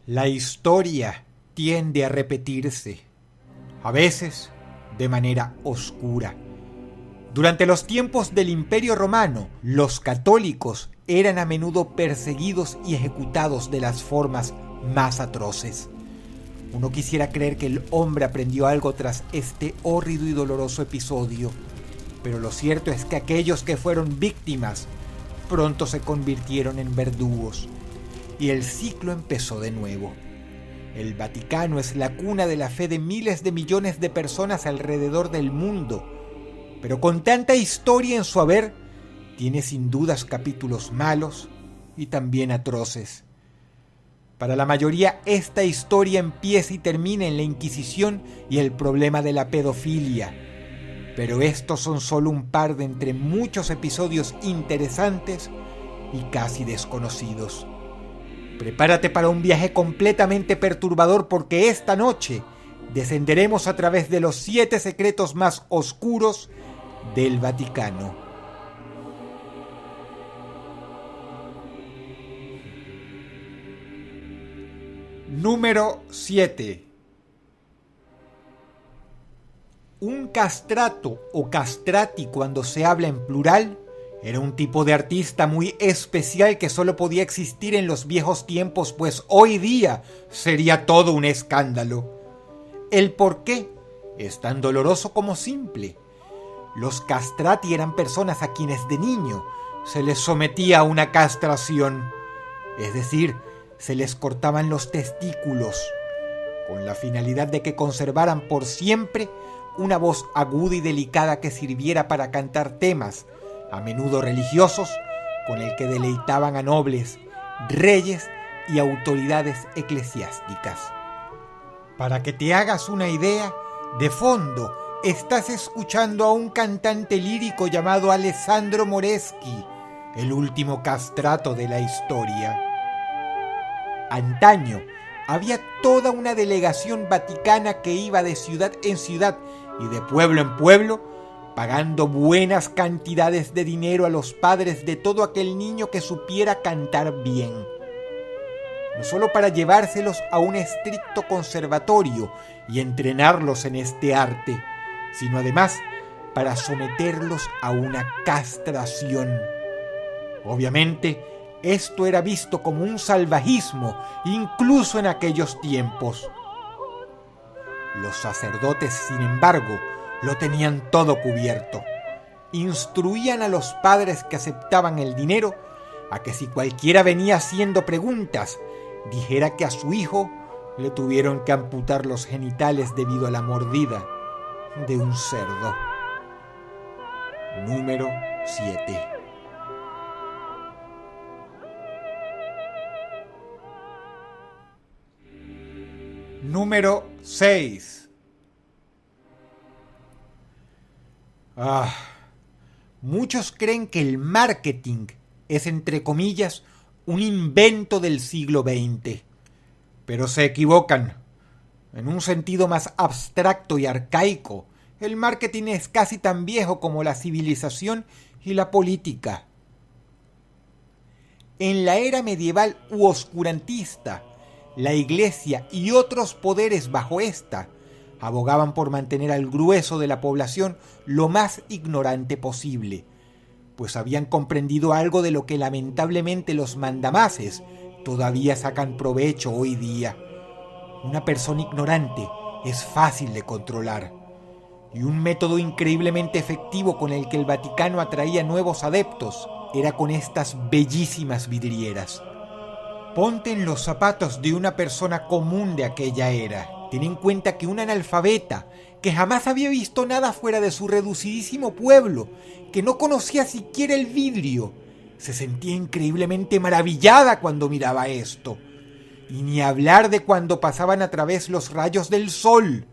La historia tiende a repetirse, a veces de manera oscura. Durante los tiempos del Imperio Romano, los católicos eran a menudo perseguidos y ejecutados de las formas más atroces. Uno quisiera creer que el hombre aprendió algo tras este hórrido y doloroso episodio, pero lo cierto es que aquellos que fueron víctimas pronto se convirtieron en verdugos y el ciclo empezó de nuevo. El Vaticano es la cuna de la fe de miles de millones de personas alrededor del mundo, pero con tanta historia en su haber, tiene sin dudas capítulos malos y también atroces. Para la mayoría, esta historia empieza y termina en la Inquisición y el problema de la pedofilia, pero estos son solo un par de entre muchos episodios interesantes y casi desconocidos. Prepárate para un viaje completamente perturbador porque esta noche descenderemos a través de los 7 secretos más oscuros del Vaticano. Número 7. Un castrato o castrati, cuando se habla en plural, era un tipo de artista muy especial que solo podía existir en los viejos tiempos, pues hoy día sería todo un escándalo. El porqué es tan doloroso como simple. Los castrati eran personas a quienes de niño se les sometía a una castración, es decir, se les cortaban los testículos, con la finalidad de que conservaran por siempre una voz aguda y delicada que sirviera para cantar temas, a menudo religiosos, con el que deleitaban a nobles, reyes y autoridades eclesiásticas. Para que te hagas una idea, de fondo estás escuchando a un cantante lírico llamado Alessandro Moreschi, el último castrato de la historia. Antaño había toda una delegación vaticana que iba de ciudad en ciudad y de pueblo en pueblo, pagando buenas cantidades de dinero a los padres de todo aquel niño que supiera cantar bien. No solo para llevárselos a un estricto conservatorio y entrenarlos en este arte, sino además para someterlos a una castración. Obviamente, esto era visto como un salvajismo, incluso en aquellos tiempos. Los sacerdotes, sin embargo, lo tenían todo cubierto. Instruían a los padres que aceptaban el dinero a que si cualquiera venía haciendo preguntas, dijera que a su hijo le tuvieron que amputar los genitales debido a la mordida de un cerdo. Número 7. Número 6. Muchos creen que el marketing es, entre comillas, un invento del siglo XX, pero se equivocan. En un sentido más abstracto y arcaico, el marketing es casi tan viejo como la civilización y la política. En la era medieval u oscurantista, la Iglesia y otros poderes bajo esta abogaban por mantener al grueso de la población lo más ignorante posible, pues habían comprendido algo de lo que lamentablemente los mandamases todavía sacan provecho hoy día. Una persona ignorante es fácil de controlar, y un método increíblemente efectivo con el que el Vaticano atraía nuevos adeptos era con estas bellísimas vidrieras. Ponte en los zapatos de una persona común de aquella era. Ten en cuenta que una analfabeta, que jamás había visto nada fuera de su reducidísimo pueblo, que no conocía siquiera el vidrio, se sentía increíblemente maravillada cuando miraba esto. Y ni hablar de cuando pasaban a través los rayos del sol.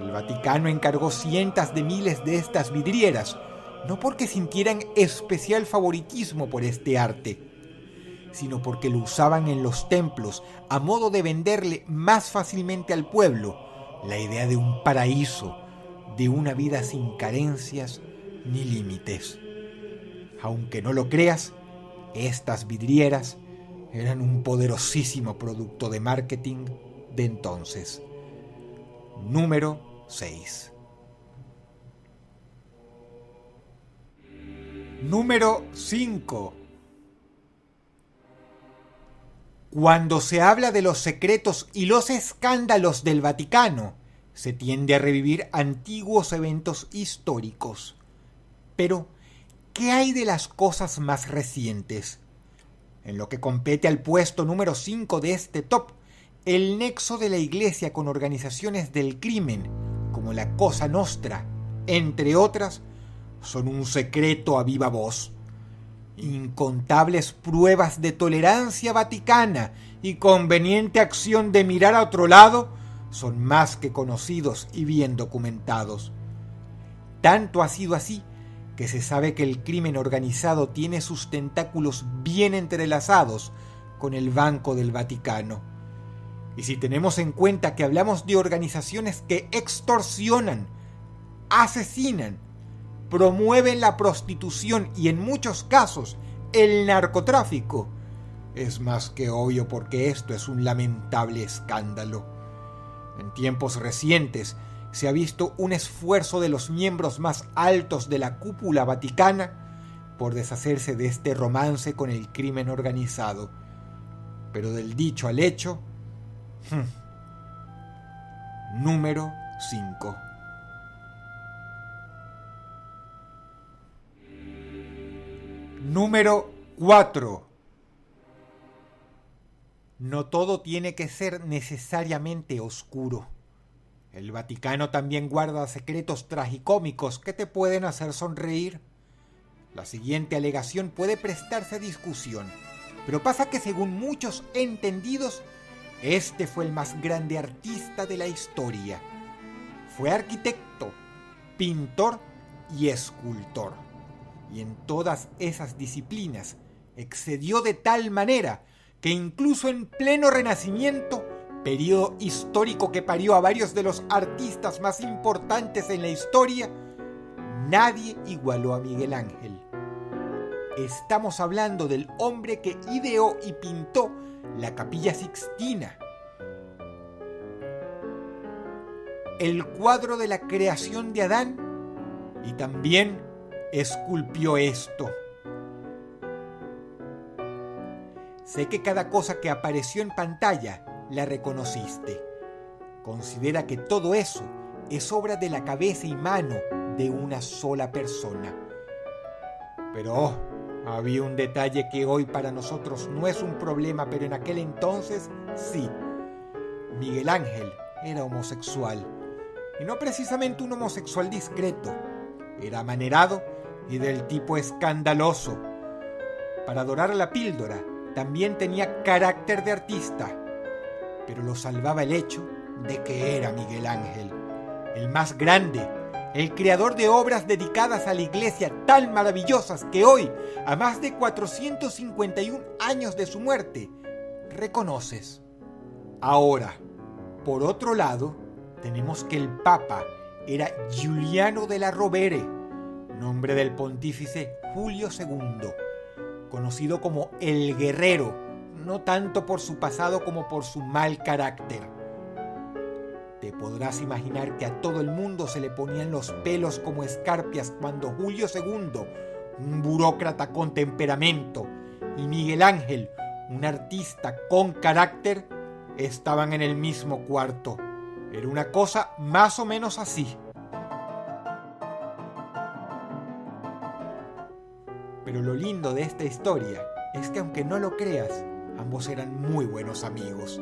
El Vaticano encargó cientos de miles de estas vidrieras, no porque sintieran especial favoritismo por este arte, sino porque lo usaban en los templos a modo de venderle más fácilmente al pueblo la idea de un paraíso, de una vida sin carencias ni límites. Aunque no lo creas, Estas vidrieras eran un poderosísimo producto de marketing de entonces. Número 6. Número 5. Cuando se habla de los secretos y los escándalos del Vaticano, se tiende a revivir antiguos eventos históricos. Pero, ¿qué hay de las cosas más recientes? En lo que compete al puesto número 5 de este top, el nexo de la Iglesia con organizaciones del crimen, como la Cosa Nostra, entre otras, son un secreto a viva voz. Incontables pruebas de tolerancia vaticana y conveniente acción de mirar a otro lado son más que conocidos y bien documentados. Tanto ha sido así que se sabe que el crimen organizado tiene sus tentáculos bien entrelazados con el Banco del Vaticano. Y si tenemos en cuenta que hablamos de organizaciones que extorsionan, asesinan, promueven la prostitución y en muchos casos el narcotráfico, es más que obvio porque esto es un lamentable escándalo. En tiempos recientes se ha visto un esfuerzo de los miembros más altos de la cúpula vaticana por deshacerse de este romance con el crimen organizado. Pero del dicho al hecho, número 5. Número 4. No todo tiene que ser necesariamente oscuro. El Vaticano también guarda secretos tragicómicos que te pueden hacer sonreír. La siguiente alegación puede prestarse a discusión, pero pasa que según muchos entendidos, este fue el más grande artista de la historia. Fue arquitecto, pintor y escultor. Y en todas esas disciplinas excedió de tal manera que incluso en pleno Renacimiento, periodo histórico que parió a varios de los artistas más importantes en la historia, nadie igualó a Miguel Ángel. Estamos hablando del hombre que ideó y pintó la Capilla Sixtina, el cuadro de la creación de Adán, y también esculpió esto. Sé que cada cosa que apareció en pantalla la reconociste. Considera que todo eso es obra de la cabeza y mano de una sola persona. Pero había un detalle que hoy para nosotros no es un problema, pero en aquel entonces sí. Miguel Ángel era homosexual, y no precisamente un homosexual discreto. Era amanerado y del tipo escandaloso. Para dorar a la píldora, también tenía carácter de artista, pero lo salvaba el hecho de que era Miguel Ángel, el más grande, el creador de obras dedicadas a la iglesia tan maravillosas que hoy, a más de 451 años de su muerte, reconoces. Ahora, por otro lado, tenemos que el Papa era Giuliano della Rovere, nombre del pontífice Julio II, conocido como el Guerrero, no tanto por su pasado como por su mal carácter. Te podrás imaginar que a todo el mundo se le ponían los pelos como escarpias cuando Julio II, un burócrata con temperamento, y Miguel Ángel, un artista con carácter, estaban en el mismo cuarto. Era una cosa más o menos así. Pero lo lindo de esta historia es que aunque no lo creas, ambos eran muy buenos amigos.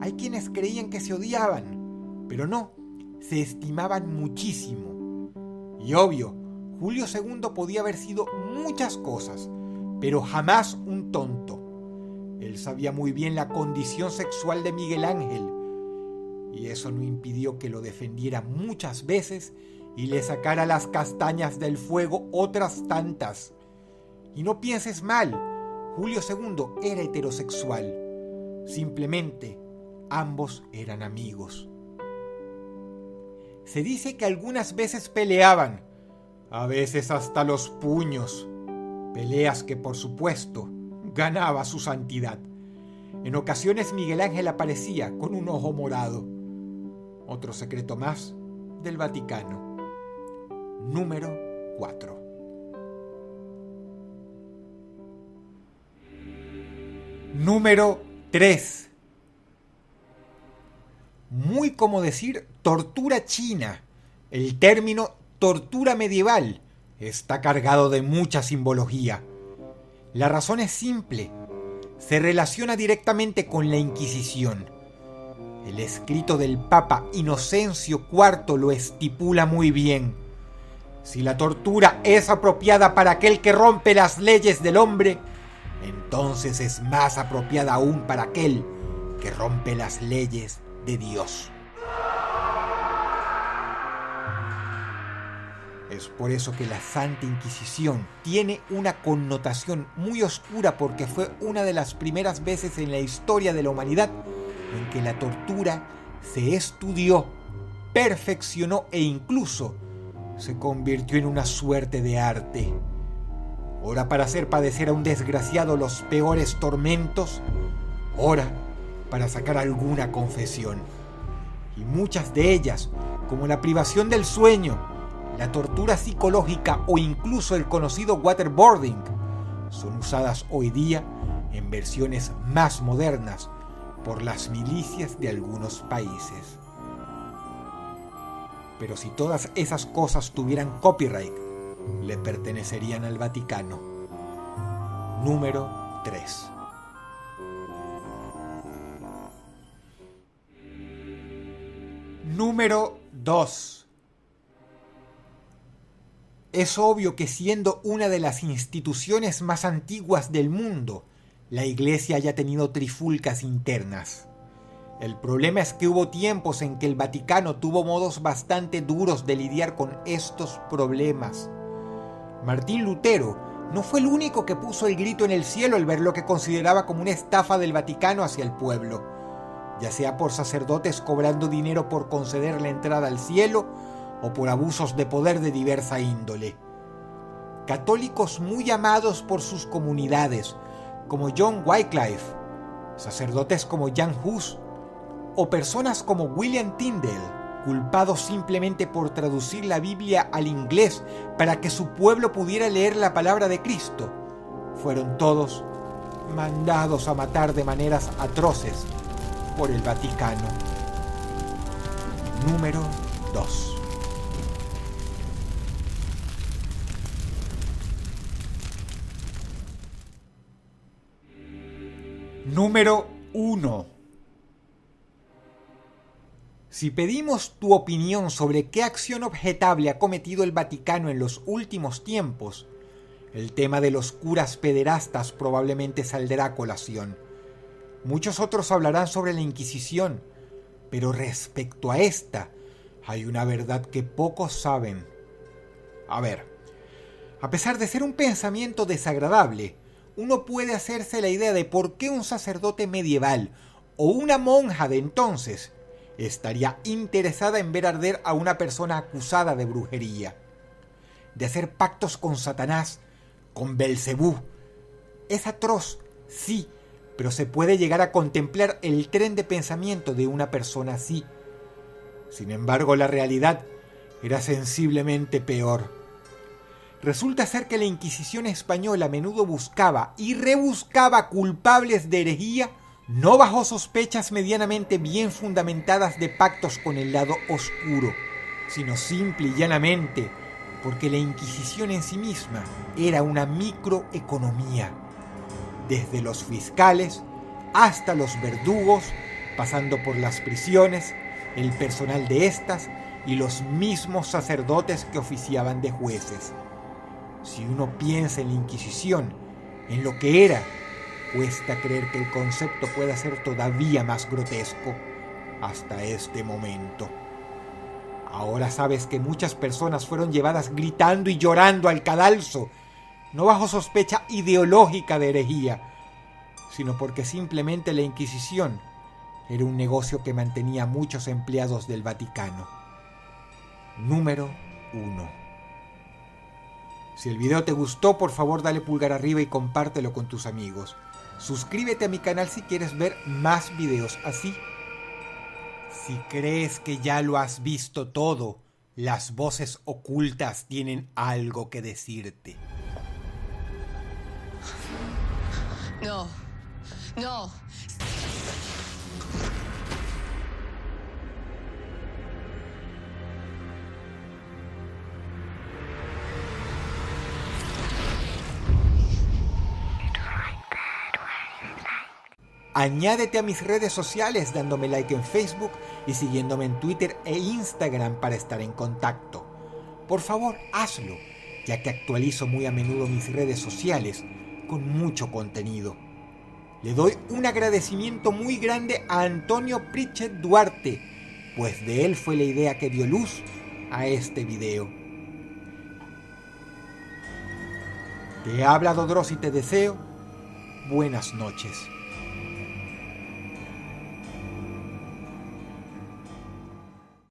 Hay quienes creían que se odiaban, pero no, se estimaban muchísimo. Y obvio, Julio II podía haber sido muchas cosas, pero jamás un tonto. Él sabía muy bien la condición sexual de Miguel Ángel, y eso no impidió que lo defendiera muchas veces y le sacara las castañas del fuego otras tantas. Y no pienses mal, Julio II era heterosexual. Simplemente, ambos eran amigos. Se dice que algunas veces peleaban, a veces hasta los puños, Peleas que, por supuesto, ganaba su santidad. En ocasiones Miguel Ángel aparecía con un ojo morado. Otro secreto más del Vaticano. Número 4. Número 3. Muy como decir tortura china. El término tortura medieval está cargado de mucha simbología. La razón es simple. Se relaciona directamente con la Inquisición. El escrito del Papa Inocencio IV lo estipula muy bien. Si la tortura es apropiada para aquel que rompe las leyes del hombre, entonces es más apropiada aún para aquel que rompe las leyes de Dios. Es por eso que la Santa Inquisición tiene una connotación muy oscura, porque fue una de las primeras veces en la historia de la humanidad en que la tortura se estudió, perfeccionó e incluso se convirtió en una suerte de arte. Ora para hacer padecer a un desgraciado los peores tormentos, ora para sacar alguna confesión. Y muchas de ellas, como la privación del sueño, la tortura psicológica o incluso el conocido waterboarding, son usadas hoy día en versiones más modernas por las milicias de algunos países. Pero si todas esas cosas tuvieran copyright, le pertenecerían al Vaticano. Número 3. Número 2. Es obvio que siendo una de las instituciones más antiguas del mundo, la Iglesia haya tenido trifulcas internas. El problema es que hubo tiempos en que el Vaticano tuvo modos bastante duros de lidiar con estos problemas. Martín Lutero no fue el único que puso el grito en el cielo al ver lo que consideraba como una estafa del Vaticano hacia el pueblo, ya sea por sacerdotes cobrando dinero por conceder la entrada al cielo o por abusos de poder de diversa índole. Católicos muy amados por sus comunidades, como John Wycliffe, sacerdotes como Jan Hus, o personas como William Tyndale, culpados simplemente por traducir la Biblia al inglés para que su pueblo pudiera leer la palabra de Cristo, fueron todos mandados a matar de maneras atroces por el Vaticano. Número 2. Número 1. Si pedimos tu opinión sobre qué acción objetable ha cometido el Vaticano en los últimos tiempos, el tema de los curas pederastas probablemente saldrá a colación. Muchos otros hablarán sobre la Inquisición, pero respecto a esta, hay una verdad que pocos saben. A ver, a pesar de ser un pensamiento desagradable, uno puede hacerse la idea de por qué un sacerdote medieval o una monja de entonces estaría interesada en ver arder a una persona acusada de brujería, de hacer pactos con Satanás, con Belcebú. Es atroz, sí, pero se puede llegar a contemplar el tren de pensamiento de una persona así. Sin embargo, la realidad era sensiblemente peor. Resulta ser que la Inquisición española a menudo buscaba y rebuscaba culpables de herejía, no bajo sospechas medianamente bien fundamentadas de pactos con el lado oscuro, sino simple y llanamente porque la Inquisición en sí misma era una microeconomía, desde los fiscales hasta los verdugos, pasando por las prisiones, el personal de estas y los mismos sacerdotes que oficiaban de jueces. Si uno piensa en la Inquisición, en lo que era, cuesta creer que el concepto pueda ser todavía más grotesco hasta este momento. Ahora sabes que muchas personas fueron llevadas gritando y llorando al cadalso, no bajo sospecha ideológica de herejía, sino porque simplemente la Inquisición era un negocio que mantenía a muchos empleados del Vaticano. Número 1. Si el video te gustó, por favor dale pulgar arriba y compártelo con tus amigos. Suscríbete a mi canal si quieres ver más videos así. Si crees que ya lo has visto todo, las voces ocultas tienen algo que decirte. No, no. Añádete a mis redes sociales dándome like en Facebook y siguiéndome en Twitter e Instagram para estar en contacto. Por favor, hazlo, ya que actualizo muy a menudo mis redes sociales con mucho contenido. Le doy un agradecimiento muy grande a Antonio Pritchett Duarte, pues de él fue la idea que dio luz a este video. Te habla Dodros y te deseo buenas noches.